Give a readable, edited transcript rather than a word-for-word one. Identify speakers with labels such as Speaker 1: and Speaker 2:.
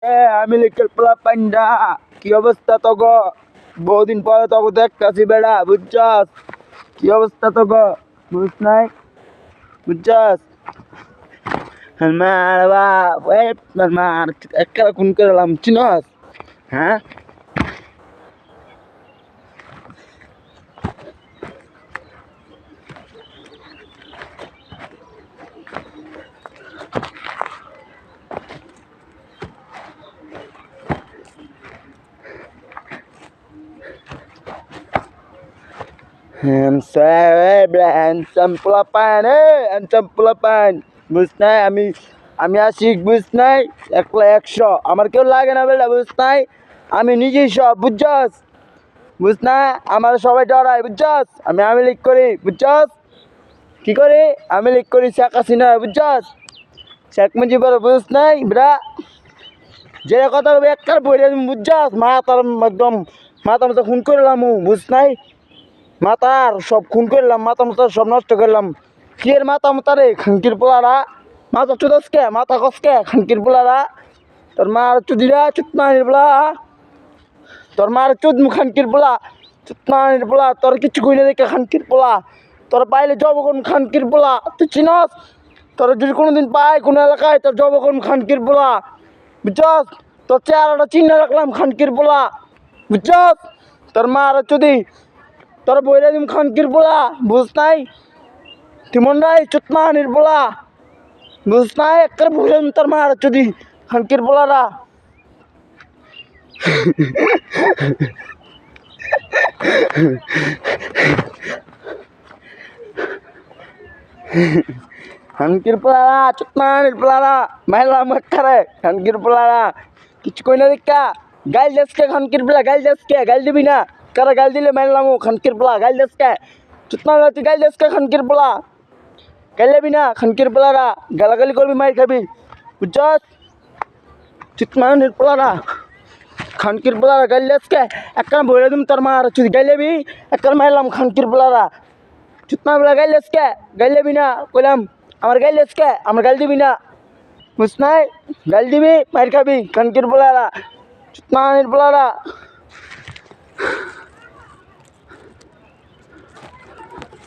Speaker 1: আমি লিখে পোলা পান্ডা কি অবস্থা তো গো? বহুদিন পরে তবু দেখতাছি বেড়া, বুঝছস? কি অবস্থা তো গো? বুঝ নাই, বুঝছস? মার বাপ মার একটা খুন করলাম, চিনস? হ্যাঁ, হ্যান্ডসাম পোলাপান, হ্যান্ডসাম পোলাপান, বুঝ নাই? আমি আশিক, বুঝ নাই? 100 আমার কেউ লাগে না বেটা, বুঝ নাই? আমি নিজেই সব, বুঝছস? বুঝ না? আমার সবাই ডরাই, বুঝছস? আমি লিক করি, বুঝছস? কি করি? আমি লিক করি শেখ হাসিনা, বুঝছস? শেখ মুজিবুর, বুঝ নাই বেটা? যে কথা বলবি একবার বইরে দিম, বুঝছস? মাথার একদম মাথা মতো খুন করলাম, বুঝ নাই? মাথার সব খুন করলাম, মাথা মতো সব নষ্ট করলাম। কি এর মাথা মতো রে খানকির পোলারা? মাথা চুদসকে, মাথা কসকে খানকির পোলারা? তোর মার চুদিরা চুতমানির পোলা, তোর মার চুদ খানকির পোলা, চুতমানির পোলা, তোর কিছু কই না দেখে খানকির পোলা, তোর পাইলে জবগণ খানকির পোলা, তুই চিনস? তোর যদি কোনোদিন পাই কোনো এলাকায়, তোর জবগণ খানকির পোলা, বুঝছস? তোর চেহারাটা চিহ্ন রাখলাম খানকির পোলা, বুঝছস? তোর মার চুদি, তোর বইরা দিম খানকির পোলা, বুঝ নাই? তিমন রাই চুতমানির পোলা, বুঝ নাই? একটা বইরা দিম তোর মার চুদি খানকির পোলারা। খানকির পোলারা, চুতমানির পোলারা, মাইলা মাখারে খানকির পোলারা, কিছু কই না দেখা গাইল দেশকে খানকির পোলা, গাইল দেশকে গাইল দিবি না? কারা গাইল দিলে মাইলাম খানকির পোলা, গাইল দেশকে চুতমানির, তুই গাইল দেশকে খানকির পোলা, গাইল দিবি না? খানকির পোলারা গালাগালি করবি, মাইর খাবি, বুঝছস? চুতমানির পোলারা, খানকির পোলারা গাইল দেশকে একটা বইরে দিম তোর মার চুদি, গাইল দিবি? একটা মাইলাম খানকির পোলারা, চুতমা বলা গাইল দেশকে গাইল দিবি না কইলাম? আমার গাইল দেশকে আমার গাইল দিবি না, বুঝ নাই? গাইল দিবি মাইর খাবি খানকির পোলারা, চুতমানির পোলারা।